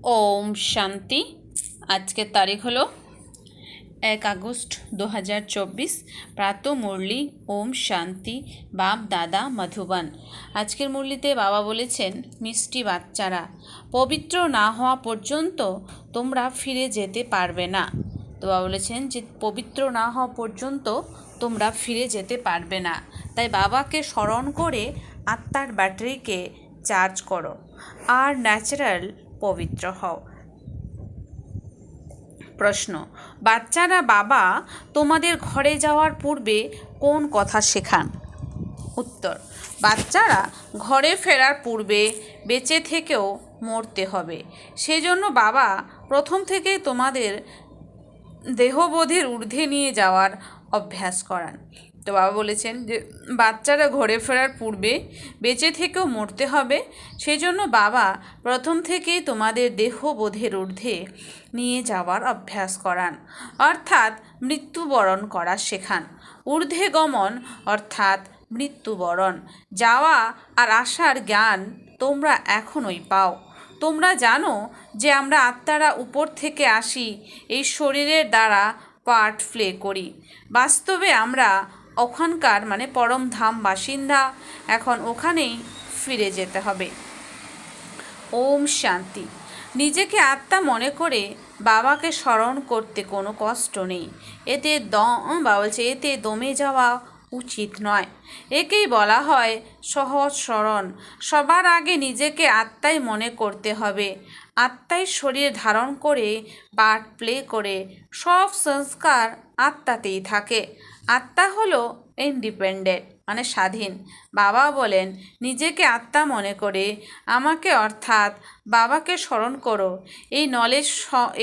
ओम शांति। आज के तारीख हलो 1 আগস্ট 2024। प्रातः मुरली ओम शांति बाप दादा मधुबन। आजकेर मुरलीते बाबा बोलेছেন मिष्टि बाच्चारा पवित्र ना हওয়া পর্যন্ত তোমরা ফিরে যেতে পারবে না। তো বাবা বলেছেন যে পবিত্র না হওয়া পর্যন্ত তোমরা ফিরে যেতে পারবে না। তাই বাবাকে স্মরণ করে আত্মার ব্যাটারিকে চার্জ করো আর ন্যাচারাল পবিত্র হও। প্রশ্ন, বাচ্চারা বাবা তোমাদের ঘরে যাওয়ার পূর্বে কোন কথা শেখান? উত্তর, বাচ্চারা ঘরে ফেরার পূর্বে বেঁচে থেকেও মরতে হবে, সেজন্য বাবা প্রথম থেকেই তোমাদের দেহবোধের ঊর্ধ্বে নিয়ে যাওয়ার অভ্যাস করান। তো বাবা বলেছেন যে বাচ্চারা ঘরে ফেরার পূর্বে বেঁচে থেকেও মরতে হবে, সেজন্য বাবা প্রথম থেকেই তোমাদের দেহবোধের ঊর্ধ্বে নিয়ে যাওয়ার অভ্যাস করান, অর্থাৎ মৃত্যুবরণ করা শেখান। ঊর্ধ্বে গমন অর্থাৎ মৃত্যুবরণ, যাওয়া আর আসার জ্ঞান তোমরা এখনই পাও। তোমরা জানো যে আমরা আত্মারা উপর থেকে আসি, এই শরীরের দ্বারা পার্ট প্লে করি। বাস্তবে আমরা ওখানকার মানে পরম ধাম বাসিন্দা, এখন ওখানেই ফিরে যেতে হবে। ওম শান্তি। নিজেকে আত্মা মনে করে বাবাকে স্মরণ করতে কোনো কষ্ট নেই। এতে দমে যাওয়া উচিত নয়। একেই বলা হয় সহজ স্মরণ। সবার আগে নিজেকে আত্মাই মনে করতে হবে। আত্মাই শরীর ধারণ করে পার্ট প্লে করে, সব সংস্কার আত্মাতেই থাকে। আত্মা হলো ইন্ডিপেন্ডেন্ট মানে স্বাধীন। বাবা বলেন নিজেকে আত্মা মনে করে আমাকে অর্থাৎ বাবাকে স্মরণ করো। এই নলেজ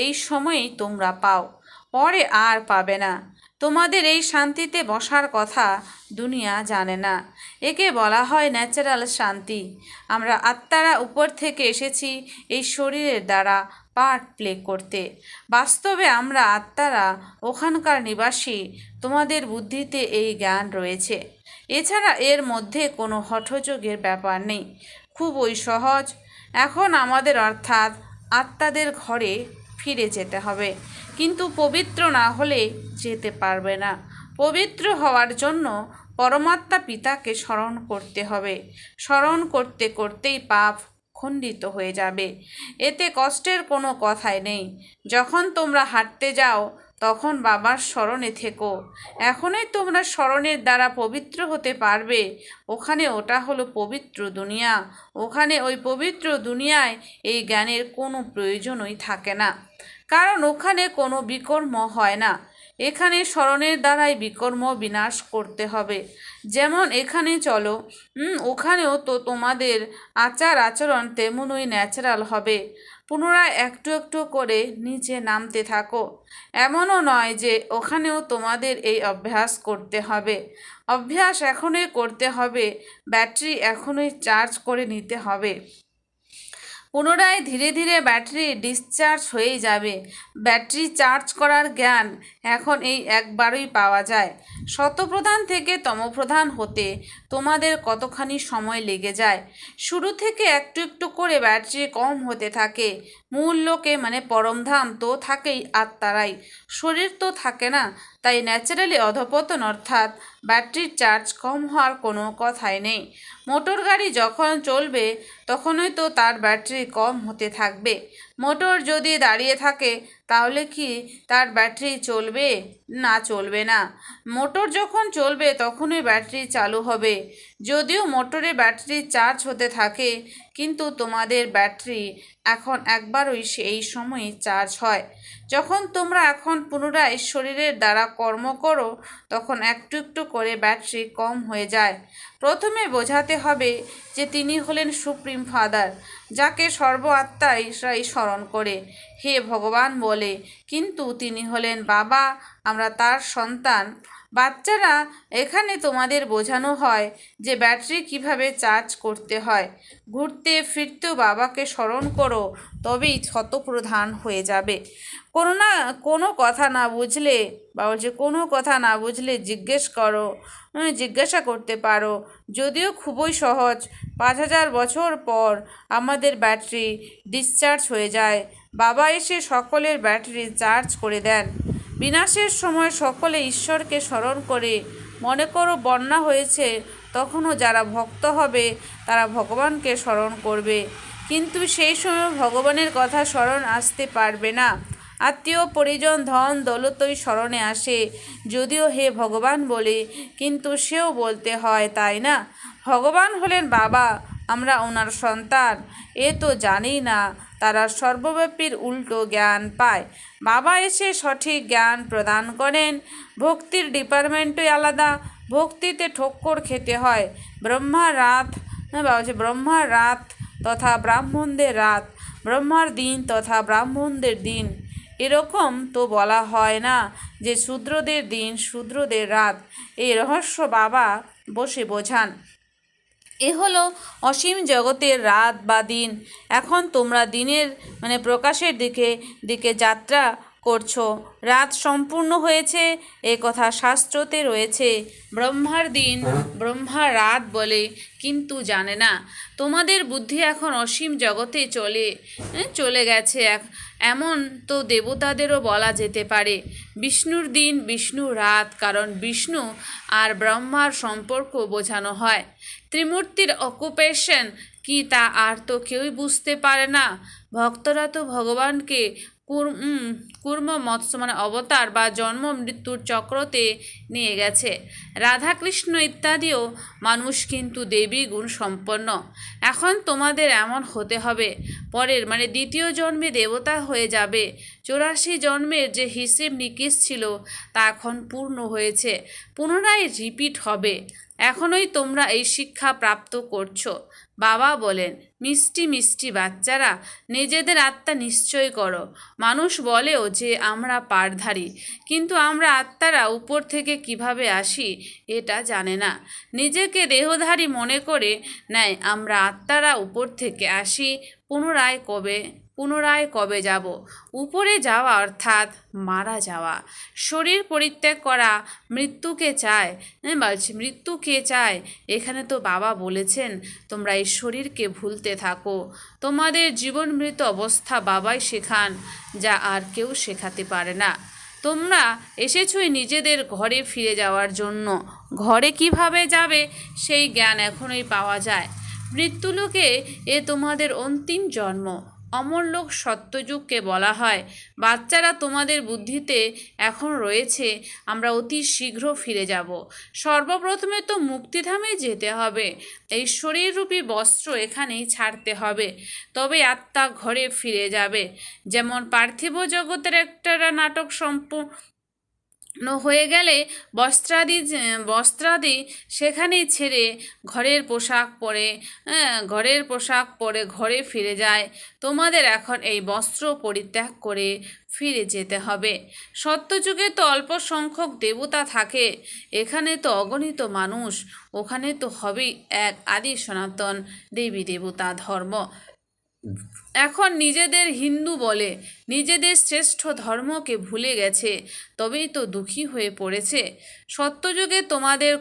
এই সময়েই তোমরা পাও, পরে আর পাবে না। তোমাদের এই শান্তিতে বসার কথা দুনিয়া জানে না। একে বলা হয় ন্যাচারাল শান্তি। আমরা আত্মারা উপর থেকে এসেছি এই শরীরের দ্বারা পার্ট প্লে করতে। বাস্তবে আমরা আত্মারা ওখানকার নিবাসী। তোমাদের বুদ্ধিতে এই জ্ঞান রয়েছে। এছাড়া এর মধ্যে কোনো হঠযোগের ব্যাপার নেই, খুবই সহজ। এখন আমাদের অর্থাৎ আত্মাদের ঘরে ফিরে যেতে হবে, কিন্তু পবিত্র না হলে যেতে পারবে না। পবিত্র হওয়ার জন্য পরমাত্মা পিতাকে স্মরণ করতে হবে। স্মরণ করতে করতেই পাপ খণ্ডিত হয়ে যাবে। এতে কষ্টের কোনো কথাই নেই। যখন তোমরা হাঁটতে যাও তখন বাবার স্মরণে থেকো। এখনই তোমরা স্মরণের দ্বারা পবিত্র হতে পারবে। ওখানে ওটা হলো পবিত্র দুনিয়া। ওখানে ওই পবিত্র দুনিয়ায় এই জ্ঞানের কোনো প্রয়োজনই থাকে না, কারণ ওখানে কোনো বিকর্ম হয় না। এখানে স্মরণের দ্বারাই বিকর্ম বিনাশ করতে হবে। যেমন এখানে চলো, ওখানেও তো তোমাদের আচার আচরণ তেমনই ন্যাচারাল হবে। পুনরায় একটু একটু করে নিচে নামতে থাকো। এমনও নয় যে ওখানেও তোমাদের এই অভ্যাস করতে হবে। অভ্যাস এখনই করতে হবে, ব্যাটারি এখনই চার্জ করে নিতে হবে। পুনরায় ধীরে ধীরে ব্যাটারি ডিসচার্জ হয়ে যাবে। ব্যাটারি চার্জ করার জ্ঞান এখন এই একবারই পাওয়া যায়। শতপ্রধান থেকে তমপ্রধান হতে তোমাদের কতখানি সময় লেগে যায়। শুরু থেকে একটু একটু করে ব্যাটারি কম হতে থাকে। মূল লোকে মানে পরমধাম তো থাকেই আত্মারাই, শরীর তো থাকে না। তাই ন্যাচারালি অধপতন অর্থাৎ ব্যাটারির চার্জ কম হওয়ার কোনো কথাই নেই। মোটর গাড়ি যখন চলবে তখনই তো তার ব্যাটারি কম হতে থাকবে। মোটর যদি দাঁড়িয়ে থাকে তাহলে কি তার ব্যাটারি চলবে? না, চলবে না। মোটর যখন চলবে তখনই ব্যাটারি চালু হবে। যদিও মোটরে ব্যাটারি চার্জ হতে থাকে, কিন্তু তোমাদের ব্যাটারি এখন একবারই সেই সময়ে চার্জ হয়। যখন তোমরা এখন পুনরায় শরীরের দ্বারা কর্ম করো তখন একটু একটু করে ব্যাটারি কম হয়ে যায়। প্রথমে বোঝাতে হবে যে তিনি হলেন সুপ্রিম ফাদার, যাকে সর্ব আত্মাই স্মরণ করে হে ভগবান বলে, কিন্তু তিনি হলেন বাবা, আমরা তার সন্তান। বাচ্চারা, এখানে তোমাদের বোঝানো হয় যে ব্যাটারি কিভাবে চার্জ করতে হয়। ঘুরতে ফিরতেও বাবাকে স্মরণ করো, তবেই শতপ্রধান হয়ে যাবে। কোনো কথা না বুঝলে কোনো কথা না বুঝলে জিজ্ঞাসা করতে পারো। যদিও খুবই সহজ। 5000 বছর পর আমাদের ব্যাটারি ডিসচার্জ হয়ে যায়। বাবা এসে সকলের ব্যাটারি চার্জ করে দেন। বিনাশের সময় সকলে ঈশ্বরকে স্মরণ করে। মনে করো বন্যা হয়েছে, তখনও যারা ভক্ত হবে তারা ভগবানকে স্মরণ করবে, কিন্তু সেই সময় ভগবানের কথা স্মরণ আসতে পারবে না। আত্মীয় পরিজন ধন দৌলতই স্মরণে আসে, যদিও হে ভগবান বলে, কিন্তু সেও বলতে হয়, তাই না? ভগবান হলেন বাবা, আমরা ওনার সন্তান, এ তো জানি না। তারা সর্বব্যাপীর উল্টো জ্ঞান পায়। বাবা এসে সঠিক জ্ঞান প্রদান করেন। ভক্তির ডিপার্টমেন্টই আলাদা। ভক্তিতে ঠক্কর খেতে হয়। ব্রহ্মার রাত তথা ব্রাহ্মণদের রাত, ব্রহ্মার দিন তথা ব্রাহ্মণদের দিন। এরকম তো বলা হয় না যে শূদ্রদের দিন শূদ্রদের রাত। এই রহস্য বাবা বসে বোঝান। এ হলো অসীম জগতের রাত বা দিন। এখন তোমরা দিনের প্রকাশের দিকে যাত্রা করছো। রাত সম্পূর্ণ হয়েছে, এ কথা শাস্ত্রতে রয়েছে। ব্রহ্মার দিন ব্রহ্মা রাত বলে, কিন্তু জানে না। তোমাদের বুদ্ধি এখন অসীম জগতে চলে গেছে। এমন তো দেবতাদেরও বলা যেতে পারে। বিষ্ণুর দিন বিষ্ণু রাত, কারণ বিষ্ণু আর ব্রহ্মার সম্পর্ক বোঝানো হয়। ত্রিমূর্তির অকুপেশন কি তা আর তো কেউই বুঝতে পারে না। ভক্তরা তো ভগবানকে কুর্ম মৎস্য অবতার বা জন্ম মৃত্যুর চক্রতে নিয়ে গেছে। রাধাকৃষ্ণ ইত্যাদিও মানুষ, কিন্তু দেবী গুণ সম্পন্ন। এখন তোমাদের এমন হতে হবে, পরের দ্বিতীয় জন্মে দেবতা হয়ে যাবে। 84 জন্মের যে হিসেব নিকেশ ছিল তা এখন পূর্ণ হয়েছে, পুনরায় রিপিট হবে। এখনই তোমরা এই শিক্ষা প্রাপ্ত করছো। বাবা বলেন, মিষ্টি মিষ্টি বাচ্চারা, নিজেদের আত্মা নিশ্চয় করো। মানুষ বলেও যে আমরা পারধারী, কিন্তু আমরা আত্মারা উপর থেকে কিভাবে আসি এটা জানে না। নিজেকে দেহধারী মনে করে নেয় আমরা আত্মারা উপর থেকে আসি। পুনরায় কবে যাব? উপরে যাওয়া অর্থাৎ মারা যাওয়া। শরীর পরিত্যাগ করা মৃত্যুকে চায়। এখানে তো বাবা বলেছেন তোমরা এই শরীরকে ভুলতে থাকো। তোমাদের জীবন মৃত অবস্থা বাবাই শেখান, যা আর কেউ শেখাতে পারে না। তোমরা এসেছই নিজেদের ঘরে ফিরে যাওয়ার জন্য। ঘরে কিভাবে যাবে সেই জ্ঞান এখনই পাওয়া যায়। মৃত্যুলোকে এ তোমাদের অন্তিম জন্ম। অমরলোক সত্যযুগকে বলা হয়। বাচ্চারা, তোমাদের বুদ্ধিতে এখন রয়েছে আমরা অতি শীঘ্র ফিরে যাব। সর্বপ্রথমে তো মুক্তিধামে যেতে হবে। এই শরীররূপী বস্ত্র এখানেই ছাড়তে হবে, তবে আত্মা ঘরে ফিরে যাবে। যেমন পার্থিব জগতের একটা নাটক সম্পূর্ণ হয়ে গেলে বস্ত্রাদি সেখানেই ছেড়ে ঘরের পোশাক পরে ঘরে ফিরে যায়। তোমাদের এখন এই বস্ত্র পরিত্যাগ করে ফিরে যেতে হবে। সত্যযুগে তো অল্প সংখ্যক দেবতা থাকে, এখানে তো অগণিত মানুষ। ওখানে তো হবেই এক আদি সনাতন দেবী দেবতা ধর্ম। এখন নিজেদের হিন্দু বলে নিজেদের শ্রেষ্ঠ ধর্মকে ভুলে গেছে, তবেই তো দুঃখী হয়ে পড়েছে। সত্যযুগে তোমাদের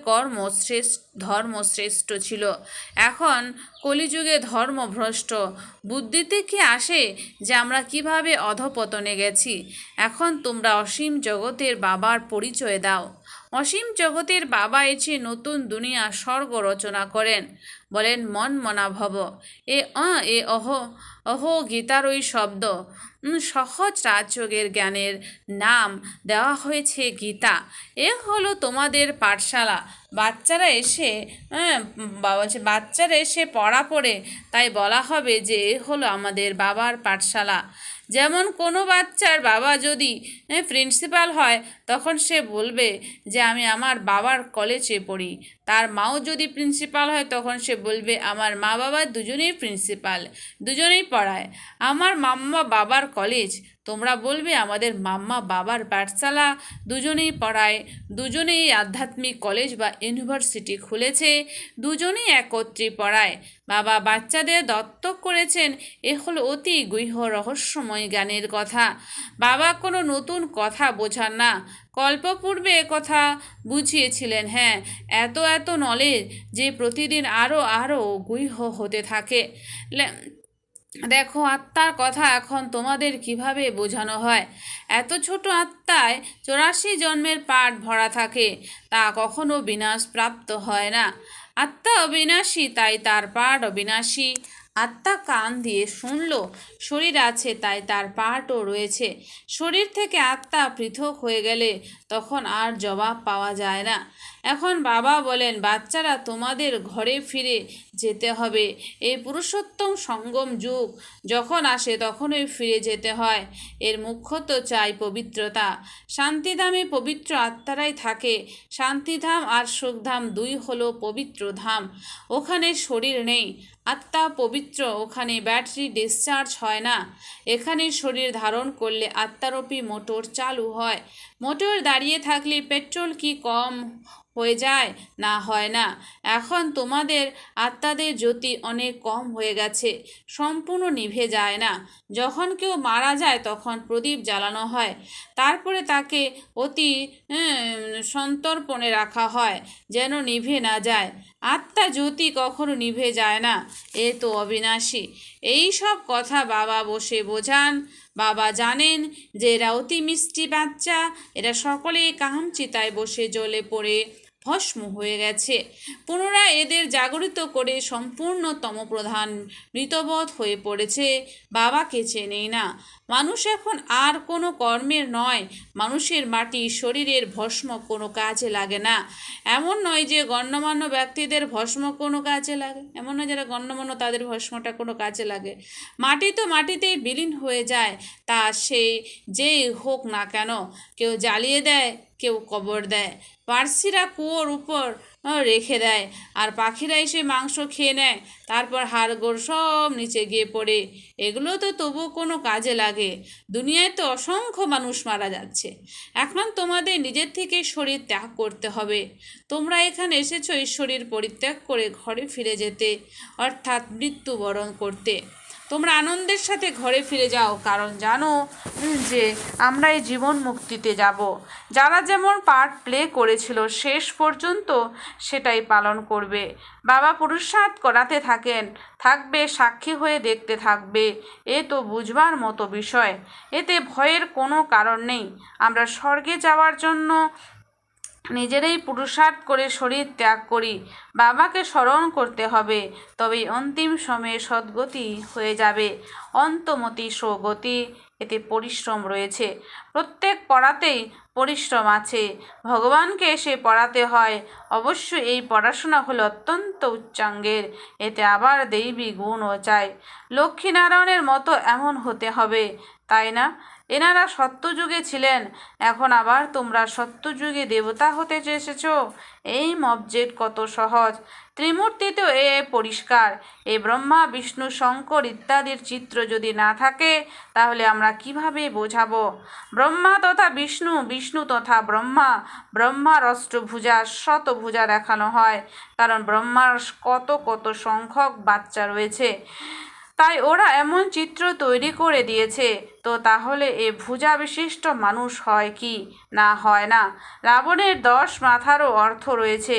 ধর্ম শ্রেষ্ঠ ছিল। এখন কলিযুগে ধর্মভ্রষ্ট। বুদ্ধিতে কি আসে যে আমরা কিভাবে অধপতনে গেছি? এখন তোমরা অসীম জগতের বাবার পরিচয় দাও। অসীম জগতের বাবা এসে নতুন দুনিয়া স্বর্গ রচনা করেন। বলেন মন মনা ভব। অহ গীতার ওই শব্দ। সহজ রাজযোগের জ্ঞানের নাম দেওয়া হয়েছে গীতা। এ হলো তোমাদের পাঠশালা। বাচ্চারা এসে পড়া পড়ে, তাই বলা হবে যে এ হলো আমাদের বাবার পাঠশালা। যেমন কোনো বাচ্চার বাবা যদি প্রিন্সিপাল হয়, তখন সে বলবে যে আমি আমার বাবার কলেজে পড়ি। তার মাও যদি প্রিন্সিপাল হয় তখন সে বলবে আমার মা বাবা দুজনেই প্রিন্সিপাল, দুজনেই পড়ায়। আমার মাম্মা বাবার কলেজ, তোমরা বলবে আমাদের মাম্মা বাবার পাঠশালা, দুজনেই পড়ায়, দুজনেই আধ্যাত্মিক কলেজ বা ইউনিভার্সিটি খুলেছে, দুজনেই একত্রে পড়ায়। বাবা বাচ্চাদের দত্তক করেছেন, এ হলো অতি গূঢ় রহস্যময় জ্ঞানের কথা। বাবা কোনো নতুন কথা বোঝান না, কল্পপূর্বে কথা বুঝিয়েছিলেন। হ্যাঁ, এত এত নলেজ যে প্রতিদিন আরও আরও গূঢ় হতে থাকে। দেখো, আত্মার কথা এখন তোমাদের কিভাবে বোঝানো হয়। এত ছোট আত্মায় 84 জন্মের পাঠ ভরা থাকে, তা কখনো বিনাশ প্রাপ্ত হয় না। আত্মা অবিনাশী, তাই তার পাঠ অবিনাশী। আত্মা কান দিয়ে শুনল, শরীর আছে তাই তার পাঠও রয়েছে। শরীর থেকে আত্মা পৃথক হয়ে গেলে তখন আর জবাব পাওয়া যায় না। এখন বাবা বলেন, বাচ্চারা তোমাদের ঘরে ফিরে যেতে হবে। এই পুরুষোত্তম সঙ্গম যুগ যখন আসে তখনই ফিরে যেতে হয়। এর মুখ্যত চাই পবিত্রতা। শান্তিধামে পবিত্র আত্মারাই থাকে। শান্তিধাম আর সুখধাম দুই হলো পবিত্র ধাম। ওখানে শরীর নেই, আত্মা পবিত্র, ওখানে ব্যাটারি ডিসচার্জ হয় না। এখানে শরীর ধারণ করলে আত্মারূপী মোটর চালু হয়। মোটর দাঁড়িয়ে থাকলে পেট্রোল কি কম হয়ে যায়? না, হয় না। এখন তোমাদের আত্মাদের জ্যোতি অনেক কম হয়ে গেছে, সম্পূর্ণ নিভে যায় না। যখন কেউ মারা যায় তখন প্রদীপ জ্বালানো হয়, তারপরে তাকে অতি সন্তর্পণে রাখা হয় যেন নিভে না যায়। আত্মা জ্যোতি কখনো নিভে যায় না, এ তো অবিনাশী। এই সব কথা বাবা বসে বোঝান। বাবা জানেন যে এরা অতি মিষ্টি বাচ্চা, এরা সকলেই কামচিতায় বসে জ্বলে পড়ে ভস্ম হয়ে গেছে। পুনরায় এদের জাগরিত করে সম্পূর্ণ তমপ্রধান মৃতবধ হয়ে পড়েছে, বাবাকে চেনেই না। মানুষ এখন আর কোনো কর্মের নয়। মানুষের মাটি শরীরের ভস্ম কোনো কাজে লাগে না। এমন নয় যে গণ্যমান্য ব্যক্তিদের ভস্ম কোনো কাজে লাগে, এমন নয় যারা গণ্যমান্য তাদের ভস্মটা কোনো কাজে লাগে। মাটি তো মাটিতেই বিলীন হয়ে যায়, তা সে যেই হোক না কেন। কেউ জ্বালিয়ে দেয়, কেউ কবর দেয়, পার্সিরা কুয়োর উপর রেখে দেয়, আর পাখিরা এসে মাংস খেয়ে নেয়, তারপর হাড়গোড় সব নিচে গিয়ে পড়ে। এগুলো তো তবু কোনো কাজে লাগে। দুনিয়ায় তো অসংখ্য মানুষ মারা যাচ্ছে। এখন তোমাদের নিজের থেকে শরীর ত্যাগ করতে হবে। তোমরা এখানে এসেছো এই শরীর পরিত্যাগ করে ঘরে ফিরে যেতে, অর্থাৎ মৃত্যুবরণ করতে। তোমরা আনন্দের সাথে ঘরে ফিরে যাও, কারণ জানো যে আমরা এই জীবন মুক্তিতে যাব। যারা যেমন পার্ট প্লে করেছিল শেষ পর্যন্ত সেটাই পালন করবে। বাবা পুরুষার্থ করাতে থাকবে, সাক্ষী হয়ে দেখতে থাকবে। এ তো বুঝবার মতো বিষয়, এতে ভয়ের কোনো কারণ নেই। আমরা স্বর্গে যাওয়ার জন্য নিজেরাই পুরুষার্থ করে শরীর ত্যাগ করি। বাবাকে স্মরণ করতে হবে, তবেই অন্তিম সময়ে সদ্গতি হয়ে যাবে। অন্তমতি সগতি, এতে পরিশ্রম রয়েছে। প্রত্যেক পড়াতেই পরিশ্রম আছে। ভগবানকে এসে পড়াতে হয়। অবশ্য এই পড়াশোনা হলো অত্যন্ত উচ্চাঙ্গের, এতে আবার দৈবী গুণও চাই। লক্ষ্মীনারায়ণের মতো এমন হতে হবে, তাই না? এনারা সত্যযুগে ছিলেন, এখন আবার তোমরা সত্যযুগে দেবতা হতে চেয়েছ। এই অবজেক্ট কত সহজ। ত্রিমূর্তিতেও এ পরিষ্কার। এই ব্রহ্মা বিষ্ণু শঙ্কর ইত্যাদির চিত্র যদি না থাকে তাহলে আমরা কিভাবে বোঝাবো? ব্রহ্মা তথা বিষ্ণু, বিষ্ণু তথা ব্রহ্মা। ব্রহ্মার অষ্টভুজা শতভুজা দেখানো হয়, কারণ ব্রহ্মার কত কত সংখ্যক বাচ্চা রয়েছে, তাই ওরা এমন চিত্র তৈরি করে দিয়েছে। তো তাহলে এ ভুজা বিশিষ্ট মানুষ হয় কি? না, হয় না। রাবণের 10 মাথারও অর্থ রয়েছে,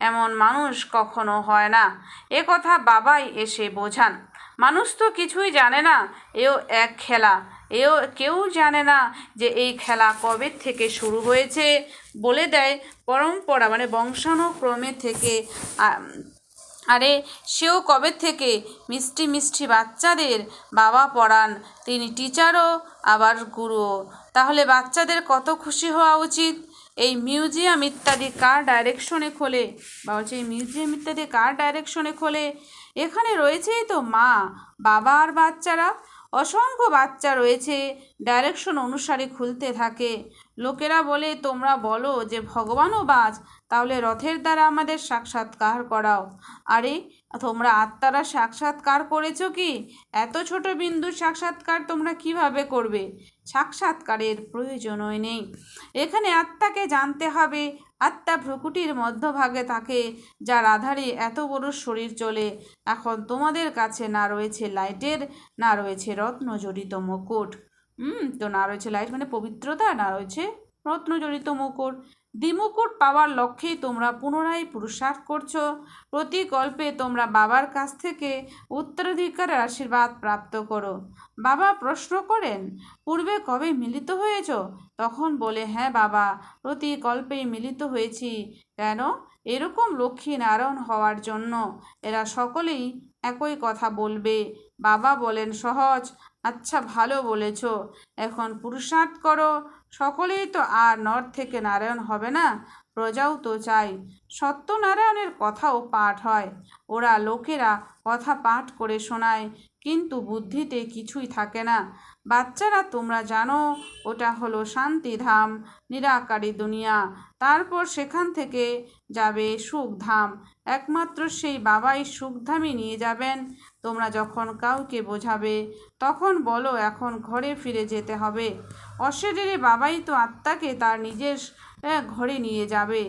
এমন মানুষ কখনো হয় না। এ কথা বাবাই এসে বোঝান। মানুষ তো কিছুই জানে না, এও এক খেলা। কেউ জানে না যে এই খেলা কবে থেকে শুরু হয়েছে। বলে দেয় পরম্পরা, মানে বংশানুক্রমে থেকে। আরে সেও কবে থেকে। মিষ্টি মিষ্টি বাচ্চাদের বাবা পড়ান, তিনি টিচারও আবার গুরুও। তাহলে বাচ্চাদের কত খুশি হওয়া উচিত। এই মিউজিয়াম ইত্যাদি কার ডাইরেকশনে খোলে? বা হচ্ছে এই মিউজিয়াম ইত্যাদি কার ডাইরেকশনে খোলে? এখানে রয়েছেই তো মা, বাবা আর বাচ্চারা। অসংখ্য বাচ্চা রয়েছে, ডাইরেকশন অনুসারে খুলতে থাকে। লোকেরা বলে তোমরা বলো যে ভগবানও বাজ, তাহলে রথের দ্বারা আমাদের সাক্ষাৎকার করাও। আরে তোমরা আত্মারা সাক্ষাৎকার করেছো কি? এত ছোট বিন্দুর সাক্ষাৎকার তোমরা কিভাবে করবে? সাক্ষাৎকারের প্রয়োজনই নেই। এখানে আত্মাকে জানতে হবে। আত্মা ভ্রুকুটির মধ্যভাগে থাকে, যার আধারে এত বড় শরীর চলে। এখন তোমাদের কাছে না রয়েছে লাইটের, না রয়েছে রত্নজড়িত মুকুট। তো না রয়েছে লাইট মানে পবিত্রতা, না রয়েছে রত্নজড়িত মুকুট। দ্বিমুকুট পাওয়ার লক্ষ্যেই তোমরা পুনরায় পুরুষার্থ করছো। প্রতি কল্পে তোমরা বাবার কাছ থেকে উত্তরাধিকারের আশীর্বাদ প্রাপ্ত করো। বাবা প্রশ্ন করেন, পূর্বে কবে মিলিত হয়েছ? তখন বলে, হ্যাঁ বাবা, প্রতি কল্পেই মিলিত হয়েছি। কেন? এরকম লক্ষ্মী নারায়ণ হওয়ার জন্য। এরা সকলেই একই কথা বলবে। বাবা বলেন, সহজ। আচ্ছা, ভালো বলেছ। এখন পুরুষার্থ করো। সকলেই তো আর নর থেকে নারায়ণ হবে না, প্রজাও তো চাই। সত্যনারায়ণের কথাও পাঠ হয়। ওরা লোকেরা কথা পাঠ করে শোনায়, কিন্তু বুদ্ধিতে কিছুই থাকে না। বাচ্চারা, তোমরা জানো ওটা হলো শান্তিধাম, নিরাকারী দুনিয়া। তারপর সেখান থেকে যাবে সুখধাম। একমাত্র সেই বাবাই সুখধামে নিয়ে যাবেন। তোমরা যখন কাউকে বোঝাবে, তখন বলো এখন ঘরে ফিরে যেতে হবে। অশরীরে বাবাই তো আত্মাকে তার নিজের ঘরে নিয়ে যাবে।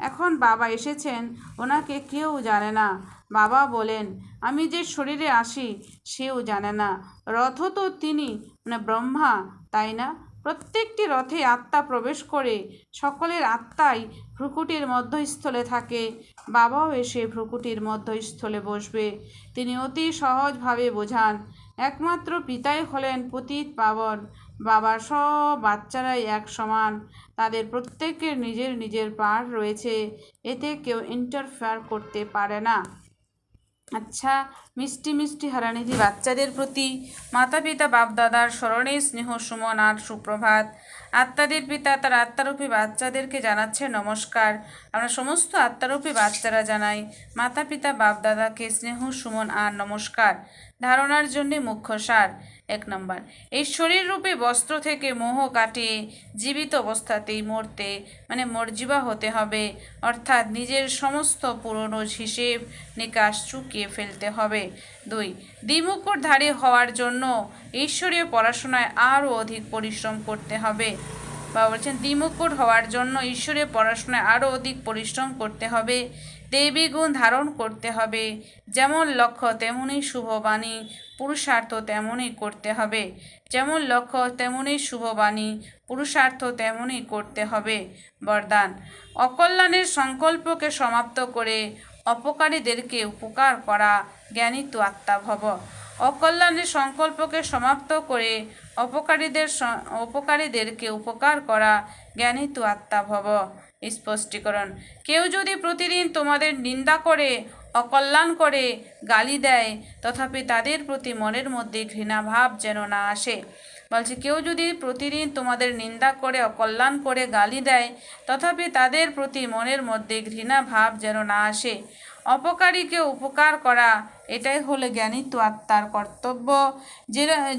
এখন বাবা এসেছেন, ওনাকে কেউ জানে না। বাবা বলেন, আমি যে শরীরে আসি সেও জানে না। রথ তো তিনি মানে ব্রহ্মা, তাই না? প্রত্যেকটি রথে আত্মা প্রবেশ করে। সকলের আত্মাই ভ্রুকুটির মধ্যস্থলে থাকে। বাবাও এসে ভ্রুকুটির মধ্যস্থলে বসবে। তিনি অতি সহজভাবে বোঝান। একমাত্র পিতাই হলেন পতিত পাবন। বাবার সব বাচ্চারাই এক সমান। তাদের প্রত্যেকের নিজের নিজের পাঠ রয়েছে। এতে কেউ ইন্টারফেয়ার করতে পারে না। আচ্ছা, মিষ্টি মিষ্টি হারানিধি বাচ্চাদের প্রতি মাতা পিতা বাপদাদার স্মরণে স্নেহ সুমন আর সুপ্রভাত। আত্মাদের পিতা তার আত্মারূপী বাচ্চাদেরকে জানাচ্ছে নমস্কার। আমরা সমস্ত আত্মারূপী বাচ্চারা জানাই মাতা পিতা বাপদাদাকে স্নেহ সুমন আর নমস্কার। ধারণার জন্যে মুখ্য সার। 1 নম্বর, এই শরীররূপী বস্ত্র থেকে মোহ কাটিয়ে জীবিত অবস্থাতেই মরতে মানে মর্জিবা হতে হবে, অর্থাৎ নিজের সমস্ত পুরনো হিসেব নিকাশ চুকিয়ে ফেলতে হবে। 2, দ্বিমুকুটধারী হওয়ার জন্য ঈশ্বরীয় পড়াশোনায় আরও অধিক পরিশ্রম করতে হবে। বাবা বলছেন দ্বিমুকুট হওয়ার জন্য ঈশ্বরীয় পড়াশোনায় আরও অধিক পরিশ্রম করতে হবে। দেবী গুণ ধারণ করতে হবে। যেমন লক্ষ্য তেমনই শুভবাণী, পুরুষার্থ তেমনই করতে হবে। যেমন লক্ষ্য তেমনই শুভবাণী, পুরুষার্থ তেমনই করতে হবে। বরদান, অকল্যাণের সংকল্পকে সমাপ্ত করে অপকারীদেরকে উপকার করা, জ্ঞানিত আত্মা ভব। অকল্যাণের সংকল্পকে সমাপ্ত করে অপকারীদেরকে উপকার করা, জ্ঞানিত আত্মা ভব। স্পষ্টীকরণ, কেউ যদি প্রতিদিন তোমাদের নিন্দা করে, অকল্যাণ করে, গালি দেয়, তথাপি তাদের প্রতি মনের মধ্যে ঘৃণাভাব যেন না আসে। বলছে কেউ যদি প্রতিদিন তোমাদের নিন্দা করে, অকল্যাণ করে, গালি দেয়, তথাপি তাদের প্রতি মনের মধ্যে ঘৃণা ভাব যেন না আসে। অপকারীকে উপকার করা, এটাই হলো জ্ঞানিত আত্মার কর্তব্য।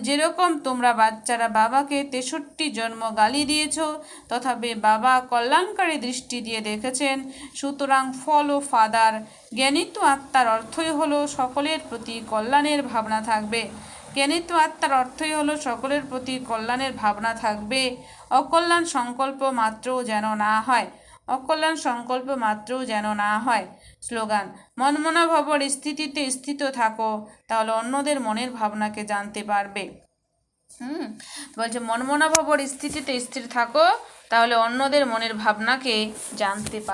যেরকম তোমরা বাচ্চারা বাবাকে 63 জন্ম গালি দিয়েছ, তথাপি বাবা কল্যাণকারী দৃষ্টি দিয়ে দেখেছেন। সুতরাং ফলো ফাদার। জ্ঞানিত আত্মার অর্থই হলো সকলের প্রতি কল্যাণের ভাবনা থাকবে। জ্ঞানিত আত্মার অর্থই হলো সকলের প্রতি কল্যাণের ভাবনা থাকবে। অকল্যাণ সংকল্প মাত্রও যেন না হয়। অকল্যাণ সংকল্প মাত্রও যেন না হয়। স্লোগান, মনমনাভাবর স্থিতিতে স্থিত থাকো, তাহলে অন্যদের মনের ভাবনাকে জানতে পারবে। বলছে মনমনাভাবর স্থিতিতে স্থির থাকো, তাহলে অন্যদের মনের ভাবনাকে জানতে পারবে।